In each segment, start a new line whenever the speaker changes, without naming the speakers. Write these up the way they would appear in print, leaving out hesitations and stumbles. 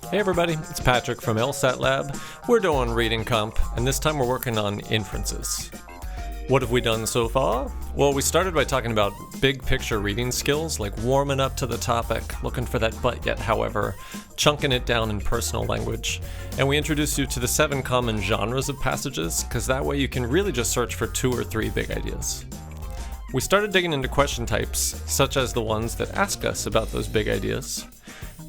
Hey everybody, it's Patrick from LSAT Lab. We're doing Reading Comp, and this time we're working on inferences. What have we done so far? Well, we started by talking about big picture reading skills, like warming up to the topic, looking for that but yet however, chunking it down in personal language. And we introduced you to the 7 common genres of passages, because that way you can really just search for 2 or 3 big ideas. We started digging into question types, such as the ones that ask us about those big ideas.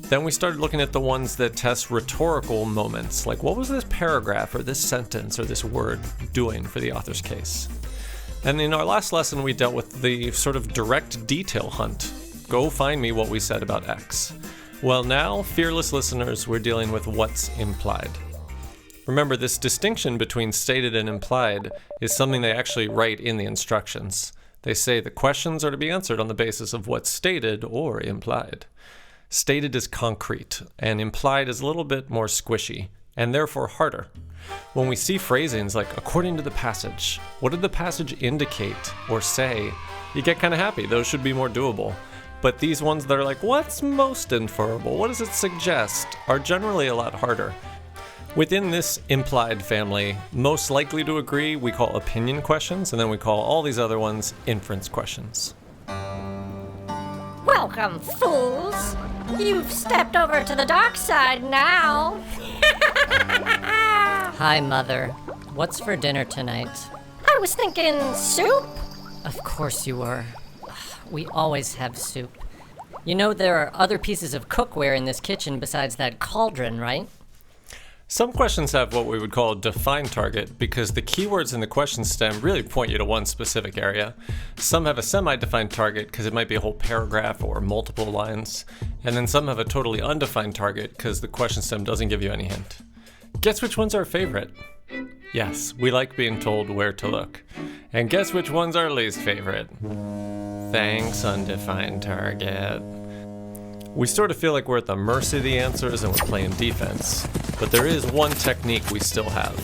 Then we started looking at the ones that test rhetorical moments, like what was this paragraph or this sentence or this word doing for the author's case. And in our last lesson, we dealt with the sort of direct detail hunt. Go find me what we said about X. Well, now, fearless listeners, we're dealing with what's implied. Remember, this distinction between stated and implied is something they actually write in the instructions. They say the questions are to be answered on the basis of what's stated or implied. Stated is concrete, and implied is a little bit more squishy, and therefore harder. When we see phrasings like, according to the passage, what did the passage indicate or say, you get kind of happy. Those should be more doable. But these ones that are like, what's most inferable? What does it suggest? Are generally a lot harder. Within this implied family, most likely to agree, we call opinion questions, and then we call all these other ones inference questions.
Welcome, fools! You've stepped over to the dark side now!
Hi, Mother. What's for dinner tonight?
I was thinking soup?
Of course you were. We always have soup. You know there are other pieces of cookware in this kitchen besides that cauldron, right?
Some questions have what we would call a defined target because the keywords in the question stem really point you to one specific area. Some have a semi-defined target because it might be a whole paragraph or multiple lines. And then some have a totally undefined target because the question stem doesn't give you any hint. Guess which one's our favorite? Yes, we like being told where to look. And guess which one's our least favorite? Thanks, undefined target. We sort of feel like we're at the mercy of the answers and we're playing defense. But there is one technique we still have.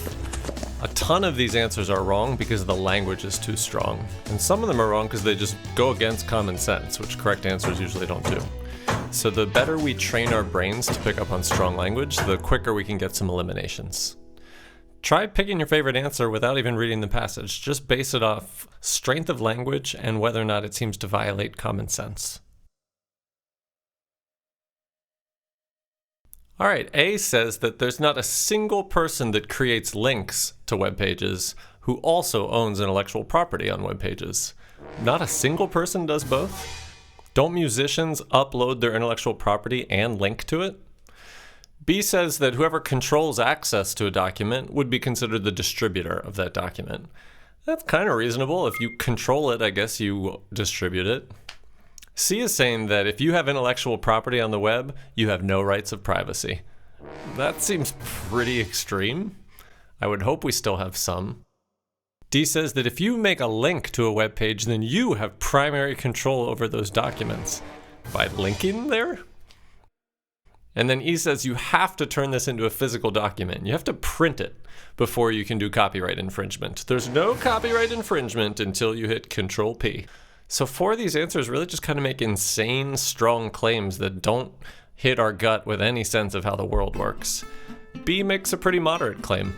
A ton of these answers are wrong because the language is too strong. And some of them are wrong because they just go against common sense, which correct answers usually don't do. So the better we train our brains to pick up on strong language, the quicker we can get some eliminations. Try picking your favorite answer without even reading the passage. Just base it off strength of language and whether or not it seems to violate common sense. All right, A says that there's not a single person that creates links to web pages who also owns intellectual property on web pages. Not a single person does both? Don't musicians upload their intellectual property and link to it? B says that whoever controls access to a document would be considered the distributor of that document. That's kind of reasonable. If you control it, I guess you distribute it. C is saying that if you have intellectual property on the web, you have no rights of privacy. That seems pretty extreme. I would hope we still have some. D says that if you make a link to a web page, then you have primary control over those documents. By linking there? And then E says you have to turn this into a physical document. You have to print it before you can do copyright infringement. There's no copyright infringement until you hit Control P. So 4 of these answers really just kind of make insane, strong claims that don't hit our gut with any sense of how the world works. B makes a pretty moderate claim.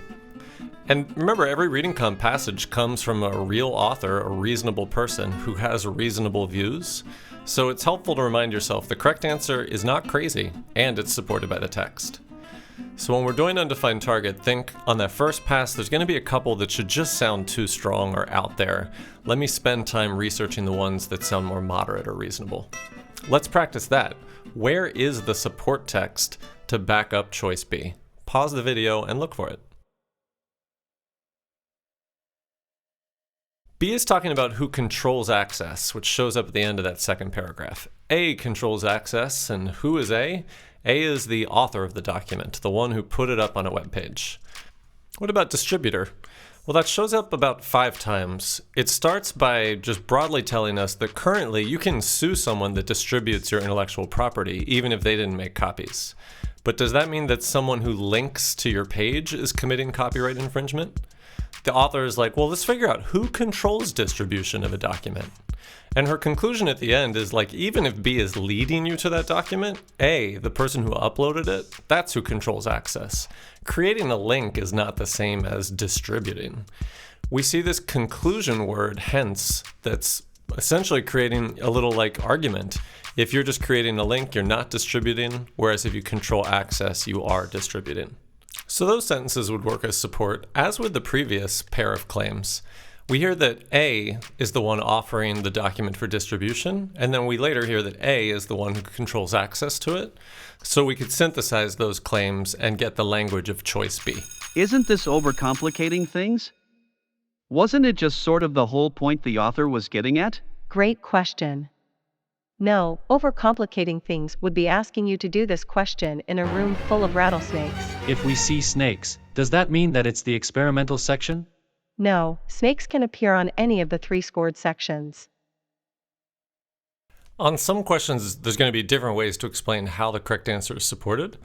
And remember, every Reading Comp passage comes from a real author, a reasonable person who has reasonable views. So it's helpful to remind yourself the correct answer is not crazy, and it's supported by the text. So when we're doing undefined target, think on that first pass, there's going to be a couple that should just sound too strong or out there. Let me spend time researching the ones that sound more moderate or reasonable. Let's practice that. Where is the support text to back up choice B? Pause the video and look for it. B is talking about who controls access, which shows up at the end of that second paragraph. A controls access, and who is A? A is the author of the document, the one who put it up on a web page. What about distributor? Well, that shows up about 5 times. It starts by just broadly telling us that currently you can sue someone that distributes your intellectual property, even if they didn't make copies. But does that mean that someone who links to your page is committing copyright infringement? The author is like, well, let's figure out who controls distribution of a document. And her conclusion at the end is like, even if B is leading you to that document, A, the person who uploaded it, that's who controls access. Creating a link is not the same as distributing. We see this conclusion word, hence, that's essentially creating a little like argument. If you're just creating a link, you're not distributing, whereas if you control access, you are distributing. So those sentences would work as support, as would the previous pair of claims. We hear that A is the one offering the document for distribution, and then we later hear that A is the one who controls access to it. So we could synthesize those claims and get the language of choice B.
Isn't this overcomplicating things? Wasn't it just sort of the whole point the author was getting at?
Great question. No, overcomplicating things would be asking you to do this question in a room full of rattlesnakes.
If we see snakes, does that mean that it's the experimental section?
No, snakes can appear on any of the 3 scored sections.
On some questions, there's going to be different ways to explain how the correct answer is supported.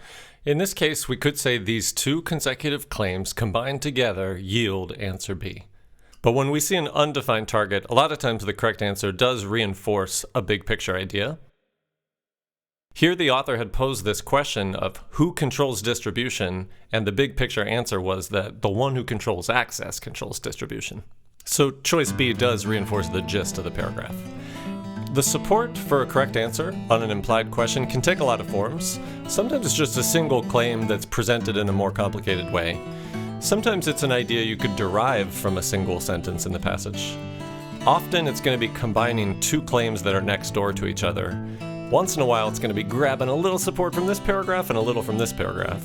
In this case, we could say these 2 consecutive claims combined together yield answer B. But when we see an undefined target, a lot of times the correct answer does reinforce a big picture idea. Here the author had posed this question of who controls distribution, and the big picture answer was that the one who controls access controls distribution. So choice B does reinforce the gist of the paragraph. The support for a correct answer on an implied question can take a lot of forms. Sometimes it's just a single claim that's presented in a more complicated way. Sometimes it's an idea you could derive from a single sentence in the passage. Often it's going to be combining 2 claims that are next door to each other. Once in a while it's going to be grabbing a little support from this paragraph and a little from this paragraph.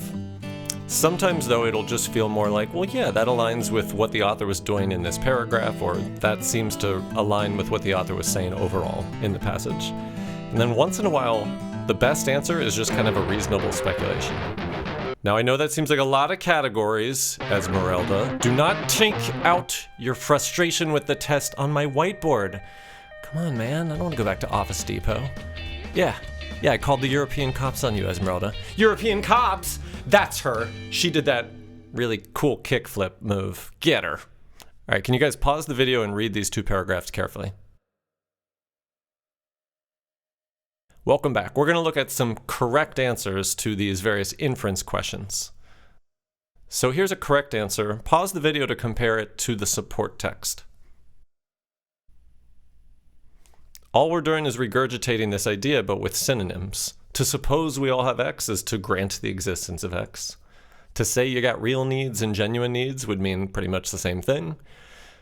Sometimes though it'll just feel more like, well yeah, that aligns with what the author was doing in this paragraph, or that seems to align with what the author was saying overall in the passage. And then once in a while, the best answer is just kind of a reasonable speculation. Now I know that seems like a lot of categories, Esmeralda. Do not take out your frustration with the test on my whiteboard. Come on, man, I don't want to go back to Office Depot. Yeah, I called the European cops on you, Esmeralda. European cops? That's her. She did that really cool kickflip move. Get her. All right, can you guys pause the video and read these 2 paragraphs carefully? Welcome back. We're going to look at some correct answers to these various inference questions. So here's a correct answer. Pause the video to compare it to the support text. All we're doing is regurgitating this idea, but with synonyms. To suppose we all have X is to grant the existence of X. To say you got real needs and genuine needs would mean pretty much the same thing.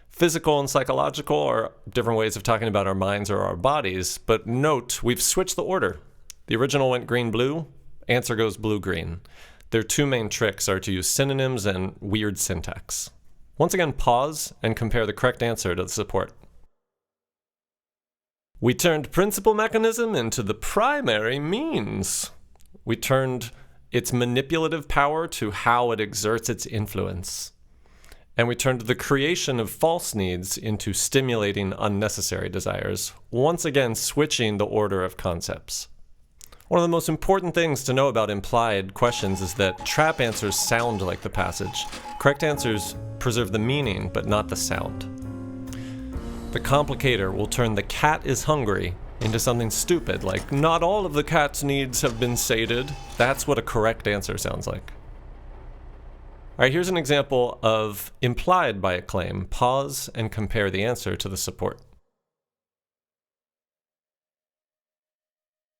Physical and psychological are different ways of talking about our minds or our bodies, but note, we've switched the order. The original went green-blue, answer goes blue-green. Their 2 main tricks are to use synonyms and weird syntax. Once again, pause and compare the correct answer to the support. We turned principal mechanism into the primary means. We turned its manipulative power to how it exerts its influence. And we turned the creation of false needs into stimulating unnecessary desires, once again switching the order of concepts. One of the most important things to know about implied questions is that trap answers sound like the passage. Correct answers preserve the meaning, but not the sound. The complicator will turn the cat is hungry into something stupid, like not all of the cat's needs have been sated. That's what a correct answer sounds like. All right, here's an example of implied by a claim. Pause and compare the answer to the support.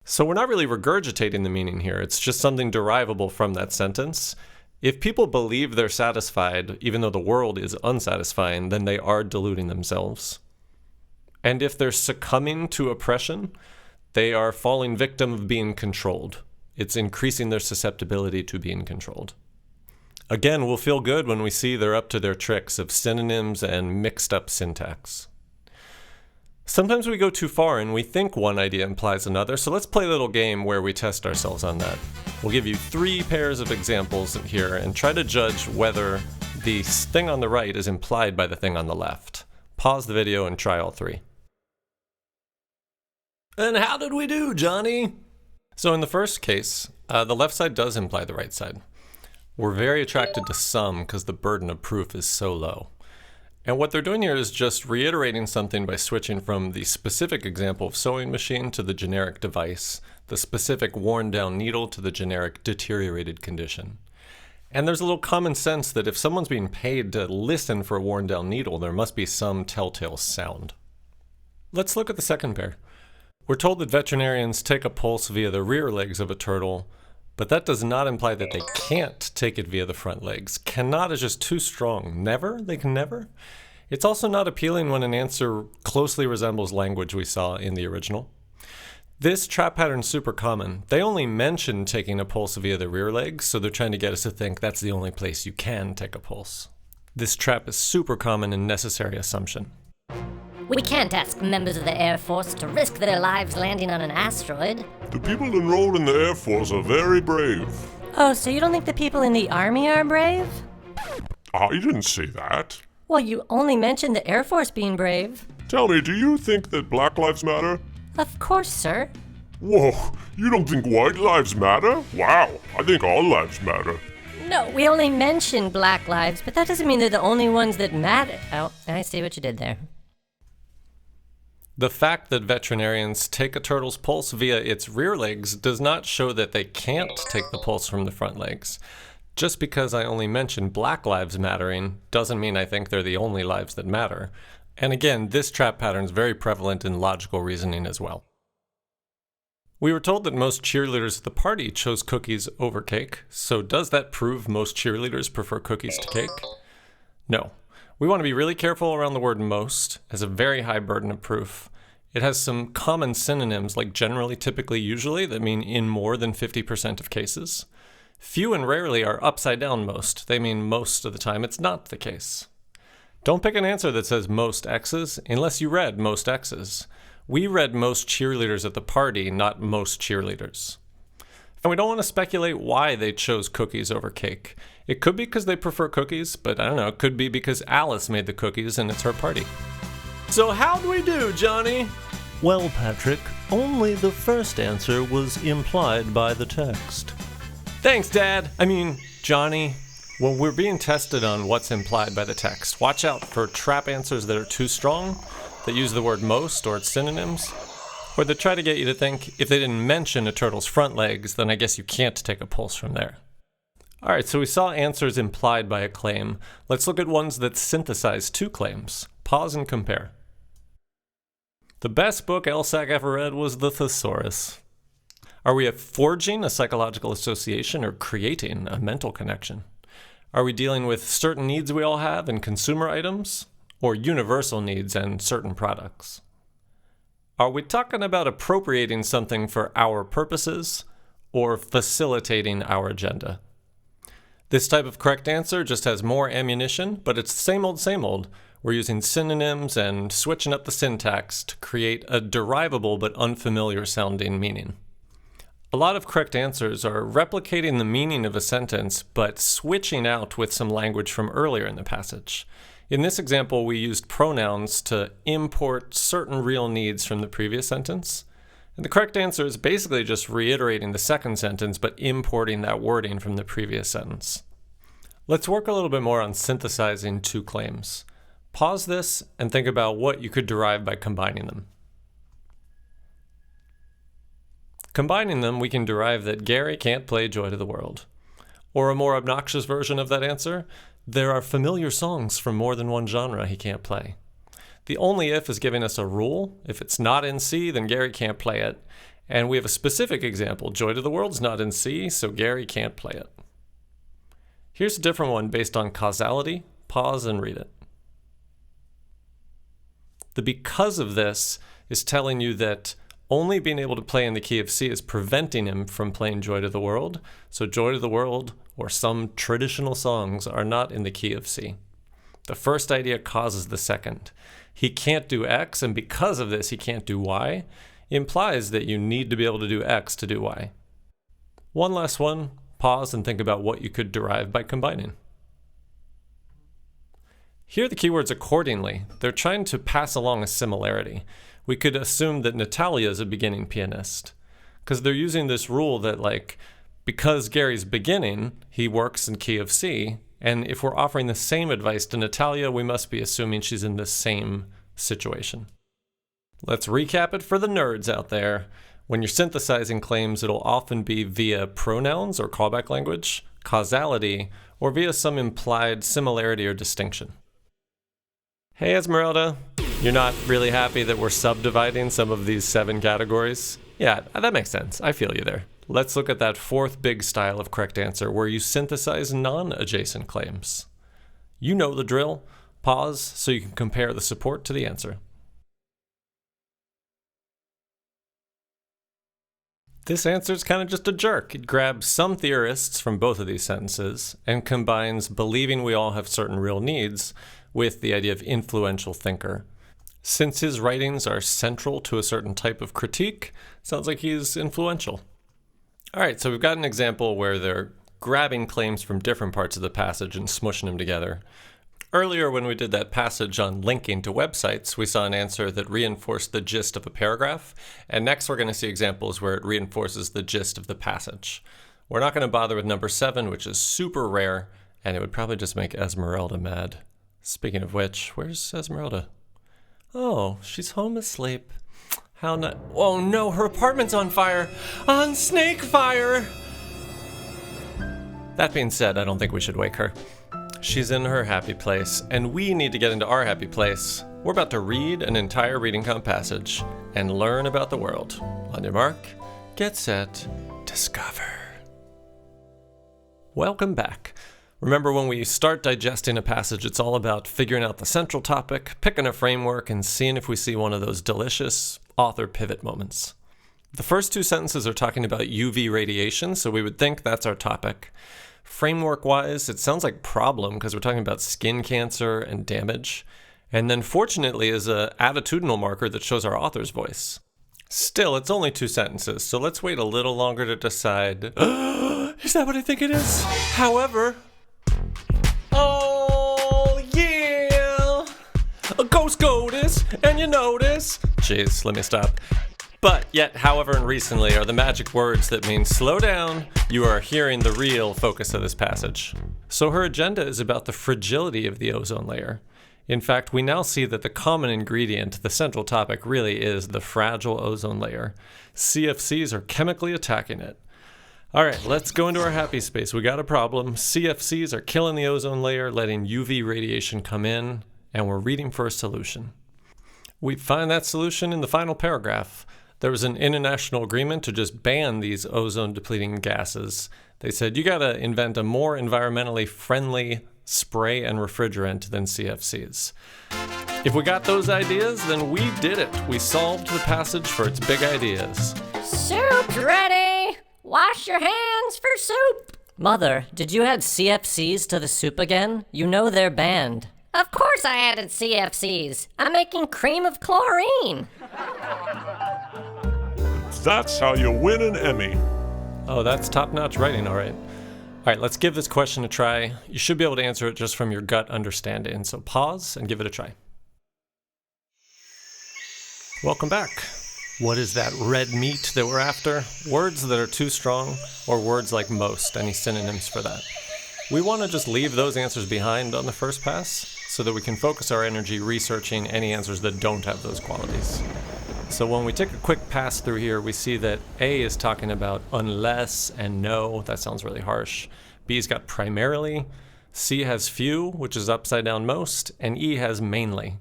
So we're not really regurgitating the meaning here. It's just something derivable from that sentence. If people believe they're satisfied, even though the world is unsatisfying, then they are deluding themselves. And if they're succumbing to oppression, they are falling victim of being controlled. It's increasing their susceptibility to being controlled. Again, we'll feel good when we see they're up to their tricks of synonyms and mixed up syntax. Sometimes we go too far and we think one idea implies another, so let's play a little game where we test ourselves on that. We'll give you 3 pairs of examples here and try to judge whether the thing on the right is implied by the thing on the left. Pause the video and try all 3. And how did we do, Johnny? So in the first case, the left side does imply the right side. We're very attracted to some because the burden of proof is so low. And what they're doing here is just reiterating something by switching from the specific example of sewing machine to the generic device, the specific worn down needle to the generic deteriorated condition. And there's a little common sense that if someone's being paid to listen for a worn down needle, there must be some telltale sound. Let's look at the second pair. We're told that veterinarians take a pulse via the rear legs of a turtle, but that does not imply that they can't take it via the front legs. Cannot is just too strong. Never? They can never? It's also not appealing when an answer closely resembles language we saw in the original. This trap pattern's super common. They only mention taking a pulse via the rear legs, so they're trying to get us to think that's the only place you can take a pulse. This trap is super common and necessary assumption.
We can't ask members of the Air Force to risk their lives landing on an asteroid.
The people enrolled in the Air Force are very brave.
Oh, so you don't think the people in the Army are brave?
I didn't say that.
Well, you only mentioned the Air Force being brave.
Tell me, do you think that Black Lives Matter?
Of course, sir.
Whoa, you don't think white lives matter? Wow, I think all lives matter.
No, we only mentioned black lives, but that doesn't mean they're the only ones that matter. Oh, I see what you did there.
The fact that veterinarians take a turtle's pulse via its rear legs does not show that they can't take the pulse from the front legs. Just because I only mentioned black lives mattering doesn't mean I think they're the only lives that matter. And again, this trap pattern is very prevalent in logical reasoning as well. We were told that most cheerleaders at the party chose cookies over cake, so does that prove most cheerleaders prefer cookies to cake? No. We want to be really careful around the word most, as a very high burden of proof. It has some common synonyms like generally, typically, usually that mean in more than 50% of cases. Few and rarely are upside down most. They mean most of the time it's not the case. Don't pick an answer that says most X's unless you read most X's. We read most cheerleaders at the party, not most cheerleaders. And we don't want to speculate why they chose cookies over cake. It could be because they prefer cookies, but I don't know, it could be because Alice made the cookies and it's her party. So how'd we do, Johnny?
Well, Patrick, only the first answer was implied by the text.
Thanks, Dad. Johnny. When we're being tested on what's implied by the text, watch out for trap answers that are too strong, that use the word most or its synonyms, or that try to get you to think if they didn't mention a turtle's front legs, then I guess you can't take a pulse from there. Alright, so we saw answers implied by a claim. Let's look at ones that synthesize two claims. Pause and compare. The best book LSAC ever read was The Thesaurus. Are we forging a psychological association or creating a mental connection? Are we dealing with certain needs we all have in consumer items, or universal needs and certain products? Are we talking about appropriating something for our purposes, or facilitating our agenda? This type of correct answer just has more ammunition, but it's the same old. We're using synonyms and switching up the syntax to create a derivable but unfamiliar sounding meaning. A lot of correct answers are replicating the meaning of a sentence, but switching out with some language from earlier in the passage. In this example, we used pronouns to import certain real needs from the previous sentence. And the correct answer is basically just reiterating the second sentence, but importing that wording from the previous sentence. Let's work a little bit more on synthesizing two claims. Pause this and think about what you could derive by combining them. Combining them, we can derive that Gary can't play Joy to the World. Or a more obnoxious version of that answer, there are familiar songs from more than one genre he can't play. The only if is giving us a rule. If it's not in C, then Gary can't play it. And we have a specific example. Joy to the World's not in C, so Gary can't play it. Here's a different one based on causality. Pause and read it. The because of this is telling you that only being able to play in the key of C is preventing him from playing Joy to the World. So Joy to the World or some traditional songs are not in the key of C. The first idea causes the second. He can't do X, and because of this he can't do Y, implies that you need to be able to do X to do Y. One last one. Pause and think about what you could derive by combining. Here are the keywords accordingly. They're trying to pass along a similarity. We could assume that Natalia is a beginning pianist, because they're using this rule that, because Gary's beginning, he works in key of C, And if we're offering the same advice to Natalia, we must be assuming she's in the same situation. Let's recap it for the nerds out there. When you're synthesizing claims, it'll often be via pronouns or callback language, causality, or via some implied similarity or distinction. Hey Esmeralda, you're not really happy that we're subdividing some of these 7 categories? Yeah, that makes sense. I feel you there. Let's look at that 4th big style of correct answer where you synthesize non-adjacent claims. You know the drill. Pause so you can compare the support to the answer. This answer is kind of just a jerk. It grabs some theorists from both of these sentences and combines believing we all have certain real needs with the idea of influential thinker. Since his writings are central to a certain type of critique, sounds like he's influential. All right, so we've got an example where they're grabbing claims from different parts of the passage and smushing them together. Earlier, when we did that passage on linking to websites, we saw an answer that reinforced the gist of a paragraph, and next we're going to see examples where it reinforces the gist of the passage. We're not going to bother with number 7, which is super rare, and it would probably just make Esmeralda mad. Speaking of which, where's Esmeralda? Oh, she's home asleep. How not? Oh no, her apartment's on fire! On snake fire! That being said, I don't think we should wake her. She's in her happy place, and we need to get into our happy place. We're about to read an entire reading comp passage and learn about the world. On your mark, get set, discover. Welcome back. Remember, when we start digesting a passage, it's all about figuring out the central topic, picking a framework, and seeing if we see one of those delicious author pivot moments. The first 2 sentences are talking about UV radiation, so we would think that's our topic. Framework-wise, it sounds like problem because we're talking about skin cancer and damage. And then fortunately is a attitudinal marker that shows our author's voice. Still, it's only 2 sentences, so let's wait a little longer to decide. Is that what I think it is? However, oh yeah! A ghost goddess, and you notice. Jeez, let me stop. But yet, however, and recently are the magic words that mean slow down, you are hearing the real focus of this passage. So her agenda is about the fragility of the ozone layer. In fact, we now see that the common ingredient, the central topic, really is the fragile ozone layer. CFCs are chemically attacking it. All right, let's go into our happy space. We got a problem. CFCs are killing the ozone layer, letting UV radiation come in, and we're reading for a solution. We find that solution in the final paragraph. There was an international agreement to just ban these ozone-depleting gases. They said, you gotta invent a more environmentally friendly spray and refrigerant than CFCs. If we got those ideas, then we did it. We solved the passage for its big ideas.
Soup's ready! Wash your hands for soup!
Mother, did you add CFCs to the soup again? You know they're banned.
Of course I added CFCs. I'm making cream of chlorine.
That's how you win an Emmy.
Oh, that's top-notch writing, all right. All right, let's give this question a try. You should be able to answer it just from your gut understanding, so pause and give it a try. Welcome back. What is that red meat that we're after? Words that are too strong, or words like most, any synonyms for that? We want to just leave those answers behind on the first pass so that we can focus our energy researching any answers that don't have those qualities. So when we take a quick pass through here, we see that A is talking about unless and no. That sounds really harsh. B's got primarily. C has few, which is upside down most. And E has mainly.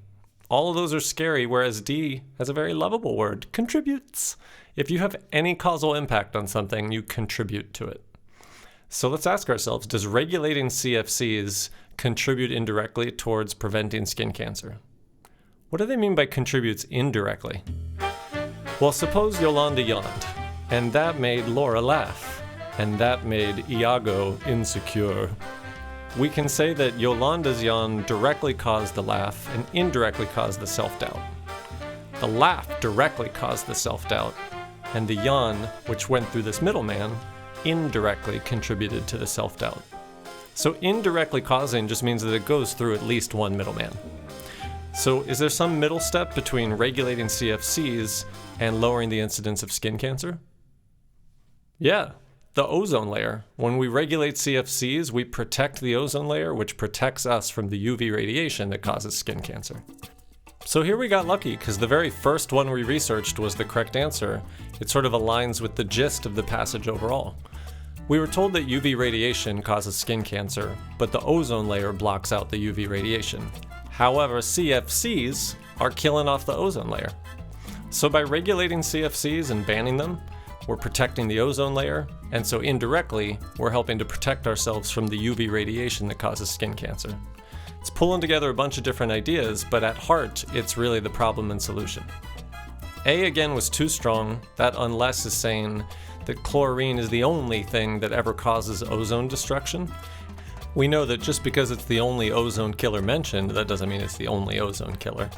All of those are scary, whereas D has a very lovable word, contributes. If you have any causal impact on something, you contribute to it. So let's ask ourselves, does regulating CFCs contribute indirectly towards preventing skin cancer? What do they mean by contributes indirectly? Well, suppose Yolanda yawned, and that made Laura laugh, and that made Iago insecure. We can say that Yolanda's yawn directly caused the laugh and indirectly caused the self-doubt. The laugh directly caused the self-doubt, and the yawn, which went through this middleman, indirectly contributed to the self-doubt. So indirectly causing just means that it goes through at least one middleman. So is there some middle step between regulating CFCs and lowering the incidence of skin cancer? Yeah, the ozone layer. When we regulate CFCs, we protect the ozone layer, which protects us from the UV radiation that causes skin cancer. So here we got lucky, because the very first one we researched was the correct answer. It sort of aligns with the gist of the passage overall. We were told that UV radiation causes skin cancer, but the ozone layer blocks out the UV radiation. However, CFCs are killing off the ozone layer. So by regulating CFCs and banning them, we're protecting the ozone layer, and so indirectly, we're helping to protect ourselves from the UV radiation that causes skin cancer. It's pulling together a bunch of different ideas, but at heart, it's really the problem and solution. A again was too strong. That unless is saying that chlorine is the only thing that ever causes ozone destruction. We know that just because it's the only ozone killer mentioned, that doesn't mean it's the only ozone killer.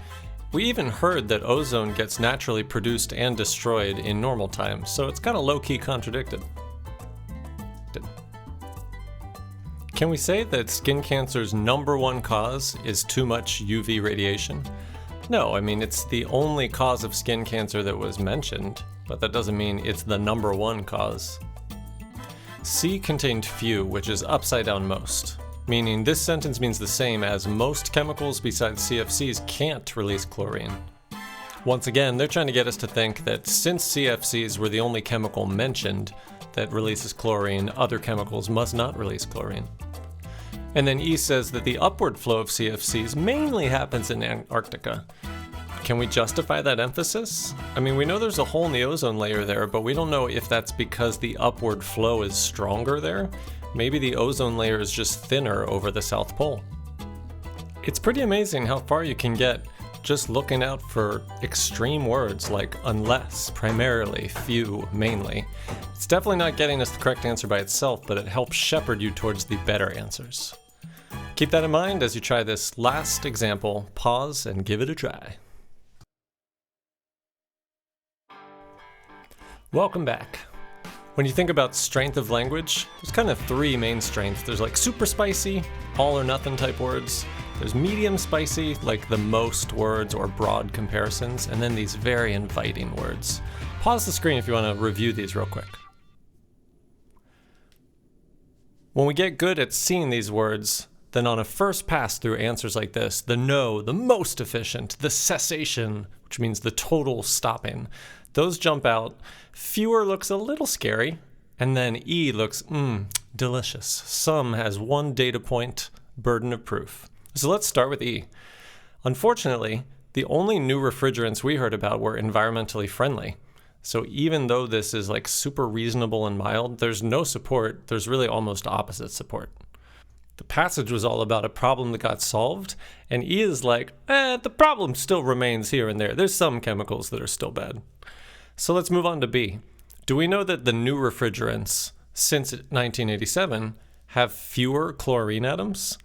We even heard that ozone gets naturally produced and destroyed in normal times, so it's kind of low-key contradicted. Can we say that skin cancer's #1 cause is too much UV radiation? No, I mean, it's the only cause of skin cancer that was mentioned, but that doesn't mean it's the #1 cause. C contained few, which is upside down most, meaning this sentence means the same as most chemicals besides CFCs can't release chlorine. Once again, they're trying to get us to think that since CFCs were the only chemical mentioned that releases chlorine, other chemicals must not release chlorine. And then E says that the upward flow of CFCs mainly happens in Antarctica. Can we justify that emphasis? I mean, we know there's a hole in the ozone layer there, but we don't know if that's because the upward flow is stronger there. Maybe the ozone layer is just thinner over the South Pole. It's pretty amazing how far you can get just looking out for extreme words like unless, primarily, few, mainly. It's definitely not getting us the correct answer by itself, but it helps shepherd you towards the better answers. Keep that in mind as you try this last example. Pause and give it a try. Welcome back. When you think about strength of language, there's kind of 3 main strengths. There's like super spicy, all or nothing type words. There's medium spicy, like the most words or broad comparisons, and then these very inviting words. Pause the screen if you want to review these real quick. When we get good at seeing these words, then on a first pass through answers like this, the no, the most efficient, the cessation, which means the total stopping, those jump out. Fewer looks a little scary, and then E looks, delicious. Some has 1 data point, burden of proof. So let's start with E. Unfortunately, the only new refrigerants we heard about were environmentally friendly. So even though this is like super reasonable and mild, there's no support. There's really almost opposite support. The passage was all about a problem that got solved, and E is like, the problem still remains here and there. There's some chemicals that are still bad. So let's move on to B. Do we know that the new refrigerants since 1987 have fewer chlorine atoms?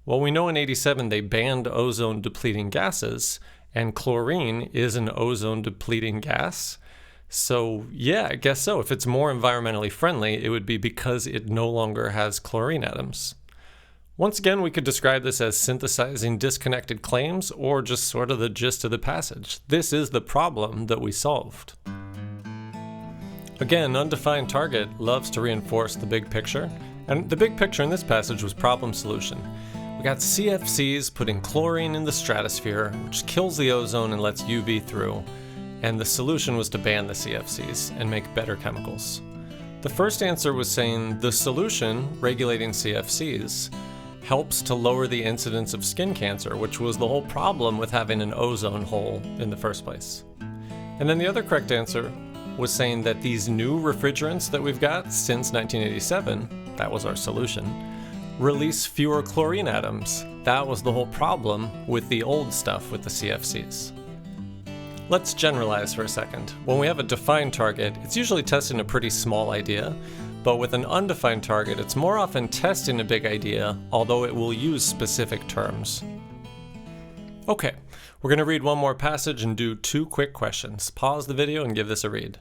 Well, we know in 87 they banned ozone depleting gases, and chlorine is an ozone depleting gas. So yeah, I guess so. If it's more environmentally friendly, it would be because it no longer has chlorine atoms. Once again, we could describe this as synthesizing disconnected claims or just sort of the gist of the passage. This is the problem that we solved. Again, undefined target loves to reinforce the big picture, and the big picture in this passage was problem solution. We got CFCs putting chlorine in the stratosphere, which kills the ozone and lets UV through, and the solution was to ban the CFCs and make better chemicals. The first answer was saying the solution, regulating CFCs, helps to lower the incidence of skin cancer, which was the whole problem with having an ozone hole in the first place. And then the other correct answer was saying that these new refrigerants that we've got since 1987, that was our solution, release fewer chlorine atoms. That was the whole problem with the old stuff with the CFCs. Let's generalize for a second. When we have a defined target, it's usually testing a pretty small idea, but with an undefined target, it's more often testing a big idea, although it will use specific terms. Okay, we're going to read one more passage and do 2 quick questions. Pause the video and give this a read.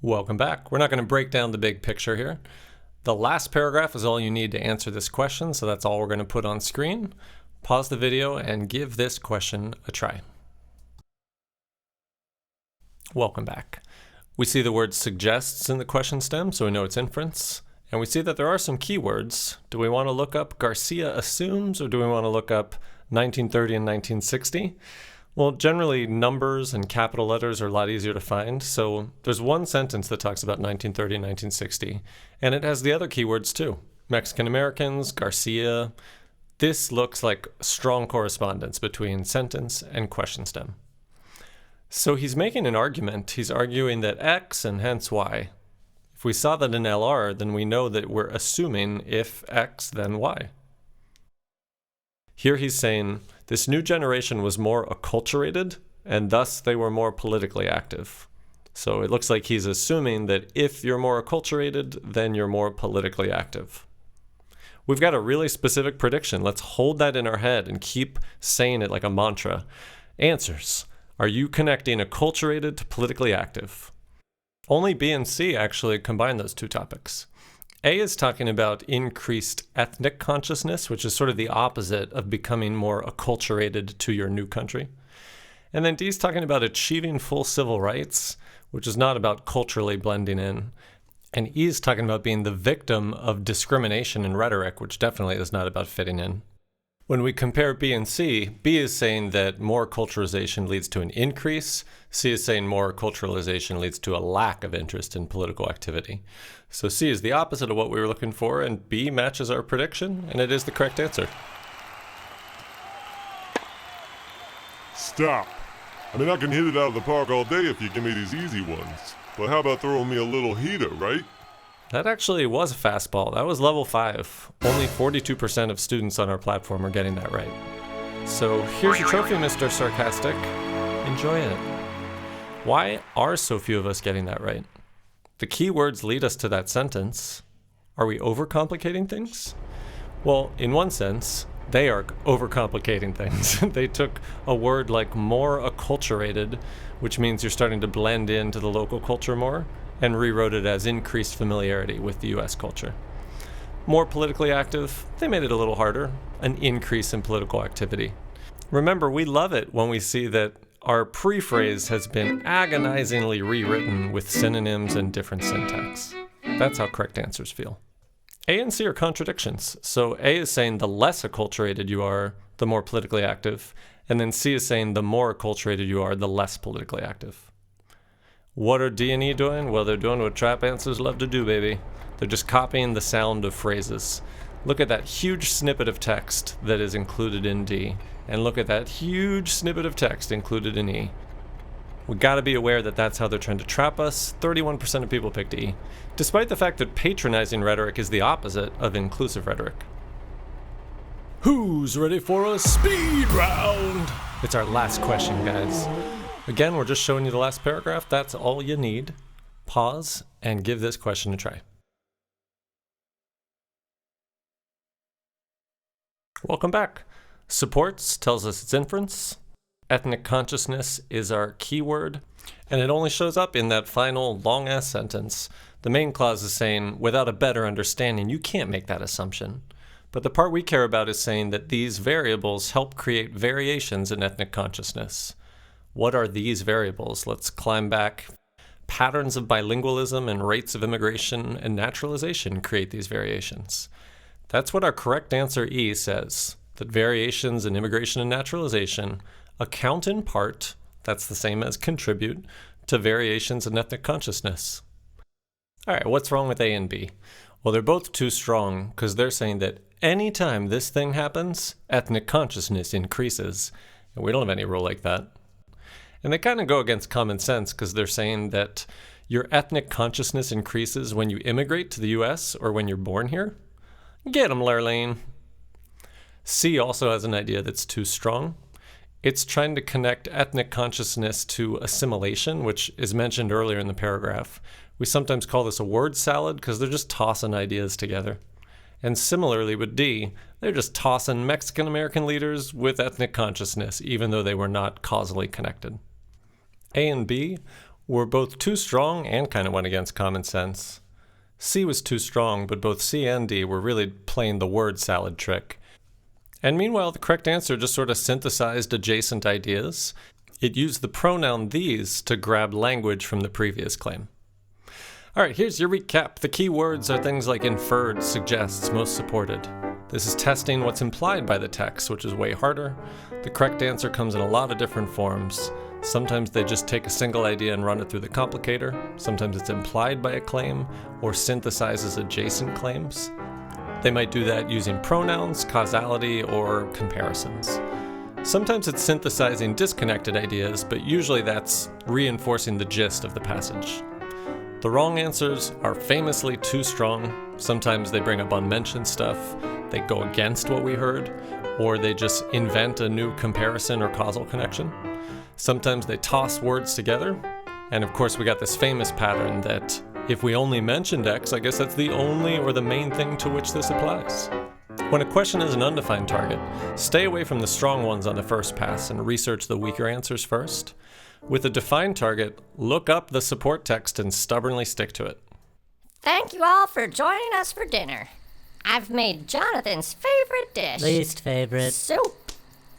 Welcome back. We're not going to break down the big picture here. The last paragraph is all you need to answer this question, so that's all we're going to put on screen. Pause the video and give this question a try. Welcome back. We see the word suggests in the question stem, so we know it's inference. And we see that there are some keywords. Do we want to look up Garcia assumes, or do we want to look up 1930 and 1960? Well, generally numbers and capital letters are a lot easier to find. So there's one sentence that talks about 1930 and 1960, and it has the other keywords too. Mexican Americans, Garcia. This looks like strong correspondence between sentence and question stem. So he's making an argument. He's arguing that X and hence Y. If we saw that in LR, then we know that we're assuming if X, then Y. Here he's saying this new generation was more acculturated, and thus they were more politically active. So it looks like he's assuming that if you're more acculturated, then you're more politically active. We've got a really specific prediction. Let's hold that in our head and keep saying it like a mantra. Answers. Are you connecting acculturated to politically active? Only B and C actually combine those two topics. A is talking about increased ethnic consciousness, which is sort of the opposite of becoming more acculturated to your new country. And then D is talking about achieving full civil rights, which is not about culturally blending in. And E is talking about being the victim of discrimination and rhetoric, which definitely is not about fitting in. When we compare B and C, B is saying that more culturalization leads to an increase. C is saying more culturalization leads to a lack of interest in political activity. So C is the opposite of what we were looking for, and B matches our prediction, and it is the correct answer.
Stop. I mean, I can hit it out of the park all day if you give me these easy ones. But how about throwing me a little heater, right?
That actually was a fastball. That was level 5. Only 42% of students on our platform are getting that right. So here's your trophy, Mr. Sarcastic. Enjoy it. Why are so few of us getting that right? The key words lead us to that sentence. Are we overcomplicating things? Well, in one sense, they are overcomplicating things. They took a word like more acculturated, which means you're starting to blend into the local culture more, and rewrote it as increased familiarity with the US culture. More politically active, they made it a little harder, an increase in political activity. Remember, we love it when we see that our pre-phrase has been agonizingly rewritten with synonyms and different syntax. That's how correct answers feel. A and C are contradictions. So A is saying the less acculturated you are, the more politically active, and then C is saying the more acculturated you are, the less politically active. What are D and E doing? Well, they're doing what trap answers love to do, baby. They're just copying the sound of phrases. Look at that huge snippet of text that is included in D, and look at that huge snippet of text included in E. We gotta be aware that that's how they're trying to trap us. 31% of people picked E, despite the fact that patronizing rhetoric is the opposite of inclusive rhetoric. Who's ready for a speed round? It's our last question, guys. Again, we're just showing you the last paragraph. That's all you need. Pause and give this question a try. Welcome back. Supports tells us it's inference. Ethnic consciousness is our keyword, and it only shows up in that final long-ass sentence. The main clause is saying, without a better understanding, you can't make that assumption. But the part we care about is saying that these variables help create variations in ethnic consciousness. What are these variables? Let's climb back. Patterns of bilingualism and rates of immigration and naturalization create these variations. That's what our correct answer E says, that variations in immigration and naturalization account in part, that's the same as contribute, to variations in ethnic consciousness. All right, what's wrong with A and B? Well, they're both too strong because they're saying that anytime this thing happens, ethnic consciousness increases. And we don't have any rule like that. And they kind of go against common sense because they're saying that your ethnic consciousness increases when you immigrate to the US or when you're born here. Get 'em, Lurleen. C also has an idea that's too strong. It's trying to connect ethnic consciousness to assimilation, which is mentioned earlier in the paragraph. We sometimes call this a word salad because they're just tossing ideas together. And similarly with D, they're just tossing Mexican American leaders with ethnic consciousness, even though they were not causally connected. A and B were both too strong and kind of went against common sense. C was too strong, but both C and D were really playing the word salad trick. And meanwhile, the correct answer just sort of synthesized adjacent ideas. It used the pronoun these to grab language from the previous claim. All right, here's your recap. The key words are things like inferred, suggests, most supported. This is testing what's implied by the text, which is way harder. The correct answer comes in a lot of different forms. Sometimes they just take a single idea and run it through the complicator. Sometimes it's implied by a claim or synthesizes adjacent claims. They might do that using pronouns, causality, or comparisons. Sometimes it's synthesizing disconnected ideas, but usually that's reinforcing the gist of the passage. The wrong answers are famously too strong. Sometimes they bring up unmentioned stuff, they go against what we heard, or they just invent a new comparison or causal connection. Sometimes they toss words together, and of course we got this famous pattern that if we only mentioned X, I guess that's the only or the main thing to which this applies. When a question is an undefined target, stay away from the strong ones on the first pass and research the weaker answers first. With a defined target, look up the support text and stubbornly stick to it.
Thank you all for joining us for dinner. I've made Jonathan's favorite dish.
Least favorite.
Soup.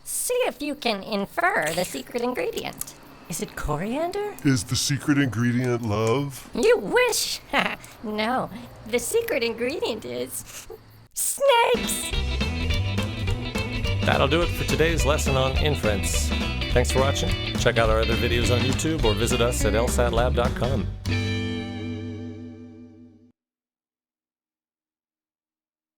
See if you can infer the secret ingredient.
Is it coriander?
Is the secret ingredient love?
You wish! No, the secret ingredient is snakes!
That'll do it for today's lesson on Inference. Thanks for watching. Check out our other videos on YouTube or visit us at lsatlab.com.